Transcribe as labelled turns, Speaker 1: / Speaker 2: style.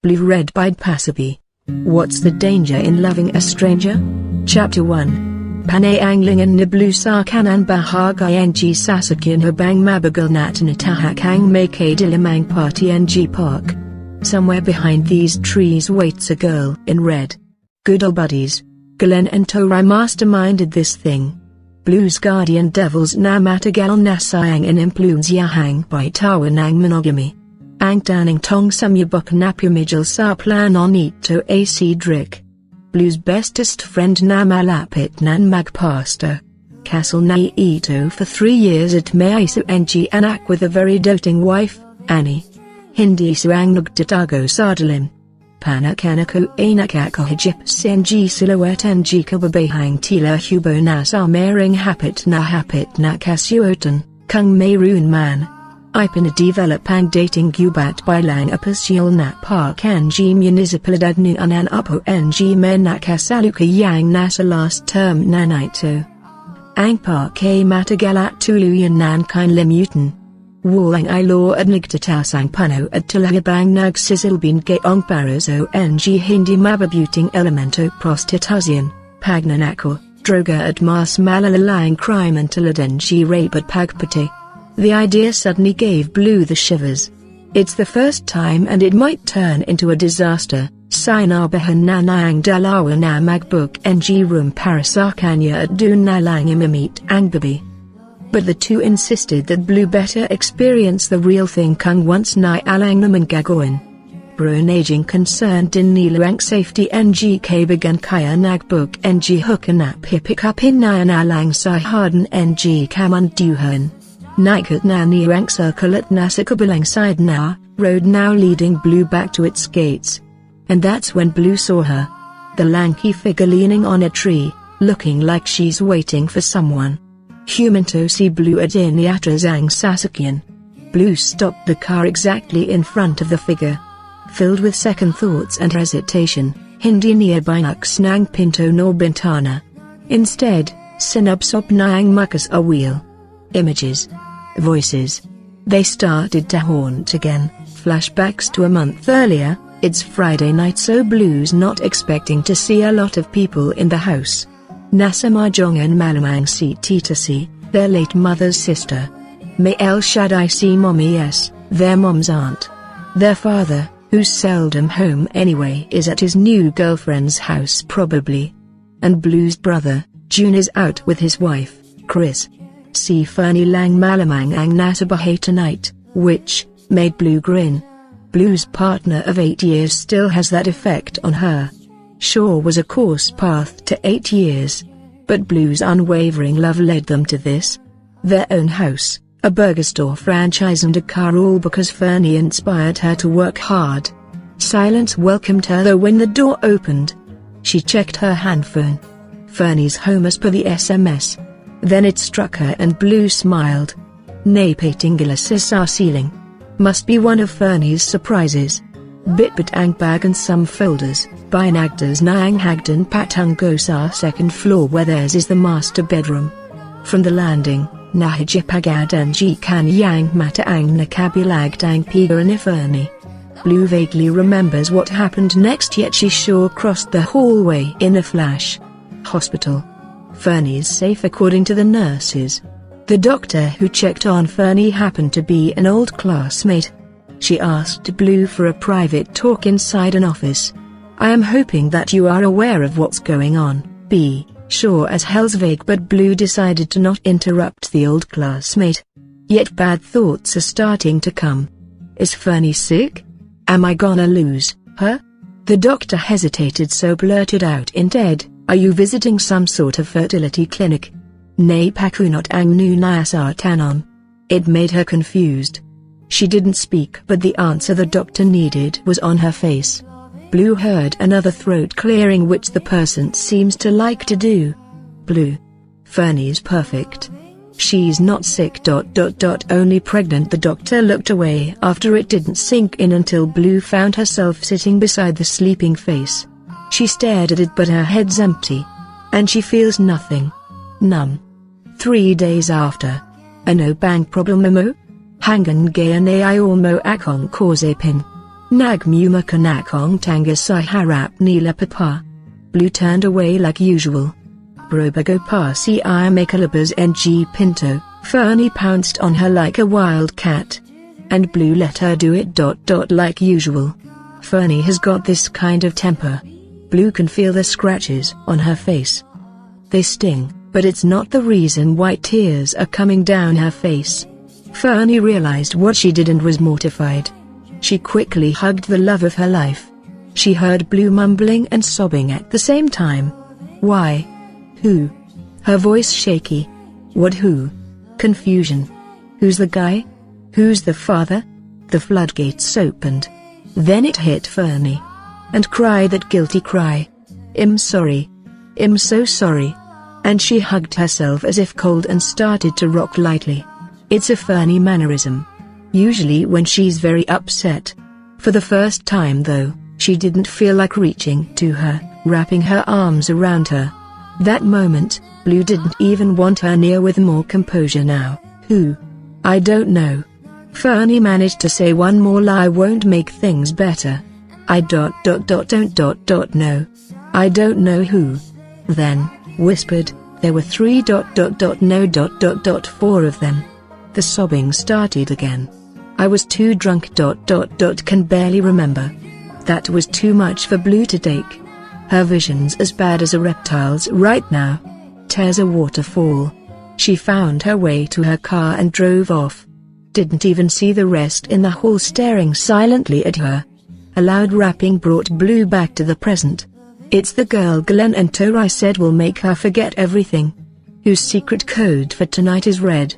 Speaker 1: Blue read by DPasserby. What's the danger in loving a stranger? Chapter 1. Panay angling na blue sa kanan bahagay ng sasakyan habang mabagal natin itahak ang may kadilimang party ng park. Somewhere behind these trees waits a girl in red. Good old buddies. Glenn and Tori masterminded this thing. Blue's guardian devils na matagal na sayang inimpluence yahang bitawan ng monogamy. Ang tanning tong sumubok na pumigil sa plan on ito AC Drick. Blue's bestest friend na malapit nan magpasta. Castle na ito for 3 years at may isu ng anak with a very doting wife, Annie. Hindi suang nagtatago sa dilim. Panakanako ay nakakahigip ng silhouette ng kababahang tila hubo na sa maring hapit na kasuotan, kung mayroon man. Ay pinadevelop ang dating gubat bilang apasyal na park ng municipalidad nuanan upo ng men nakasalukayang nasa last term na ito. Ang park ay matagal at tuluyan ng kinlimutan. Walang ilo at nagtatas ang puno at talahabang nagsisilbing gayong paraso ng hindi mababuting elemento prostitution, pagnanako, droga at mas malalalang crime and talagang rape at pagpatay. The idea suddenly gave Blue the shivers. It's the first time and it might turn into a disaster. Sinabahan na ng dalawa na magbook ng room para sa kanya at dun na lang imamit ang baby. But the two insisted that Blue better experience the real thing kung once na alang naman gagawin. Brunaging concerned din nila ang safety ng kaibigan kaya nagbook ng hookanap hipikapin na alang sa harden ng kamanduhan. Nikat na niyang circle at nasa kabilang side na, road now leading Blue back to its gates. And that's when Blue saw her. The lanky figure leaning on a tree, looking like she's waiting for someone. Humanto si Blue at iniatras ang sasakyan. Blue stopped the car exactly in front of the figure. Filled with second thoughts and hesitation, hindi niya binaks ng pinto nor bintana. Instead, sinubsop na ang mukas a wheel. Images. Voices. They started to haunt again, flashbacks to a month earlier. It's Friday night so Blue's not expecting to see a lot of people in the house. Nasa mahjong and malamang si Tita C, their late mother's sister. May El Shaddai si Mommy S, their mom's aunt. Their father, who's seldom home anyway, is at his new girlfriend's house probably. And Blue's brother, June, is out with his wife, Chris. Si Fernie lang malamang ang nasa bahay tonight, which made Blue grin. Blue's partner of 8 years still has that effect on her. Sure was a course path to 8 years. But Blue's unwavering love led them to this. Their own house, a burger store franchise and a car, all because Fernie inspired her to work hard. Silence welcomed her though when the door opened. She checked her handphone. Fernie's home as per the SMS. Then it struck her and Blue smiled. Napatingala sa ceiling. Must be one of Fernie's surprises. Bitbit ang bag and some folders, binagdas na ang hagdan patungo sa second floor where theirs is the master bedroom. From the landing, nahijipagad ang kanyang mata ang nakabilag ang piga ni Fernie. Blue vaguely remembers what happened next, yet she sure crossed the hallway in a flash. Hospital. Fernie's safe according to the nurses. The doctor who checked on Fernie happened to be an old classmate. She asked Blue for a private talk inside an office. I am hoping that you are aware of what's going on, B. Sure as hell's vague, but Blue decided to not interrupt the old classmate. Yet bad thoughts are starting to come. Is Fernie sick? Am I gonna lose her? The doctor hesitated, so blurted out instead, are you visiting some sort of fertility clinic? Nay pakunot ang nu nasa tanon. It made her confused. She didn't speak, but the answer the doctor needed was on her face. Blue heard another throat clearing, which the person seems to like to do. Blue. Fernie's perfect. She's not sick. Only pregnant. The doctor looked away after it didn't sink in until Blue found herself sitting beside the sleeping face. She stared at it, but her head's empty. And she feels nothing. Numb. 3 days after. Ano bang problema mo? Hanggang gayon ay mo akong kausapin. Nagmuma kanakong tanga si harap nila papa. Blue turned away like usual. Brobago pa si I makalabas ng pinto. Fernie pounced on her like a wild cat. And Blue let her do it like usual. Fernie has got this kind of temper. Blue can feel the scratches on her face. They sting, but it's not the reason why tears are coming down her face. Fernie realized what she did and was mortified. She quickly hugged the love of her life. She heard Blue mumbling and sobbing at the same time. Why? Who? Her voice shaky. What who? Confusion. Who's the guy? Who's the father? The floodgates opened. Then it hit Fernie. And cried that guilty cry. I'm sorry. I'm so sorry. And she hugged herself as if cold and started to rock lightly. It's a Fernie mannerism. Usually when she's very upset. For the first time though, she didn't feel like reaching to her, wrapping her arms around her. That moment, Blue didn't even want her near with more composure now. Who? I don't know. Fernie managed to say one more lie won't make things better. I don't know. I don't know who. Then, whispered, there were 3 no four of them. The sobbing started again. I was too drunk can barely remember. That was too much for Blue to take. Her vision's as bad as a reptile's right now. Tears a waterfall. She found her way to her car and drove off. Didn't even see the rest in the hall staring silently at her. A loud rapping brought Blue back to the present. It's the girl Glenn and Tori said will make her forget everything. Whose secret code for tonight is red.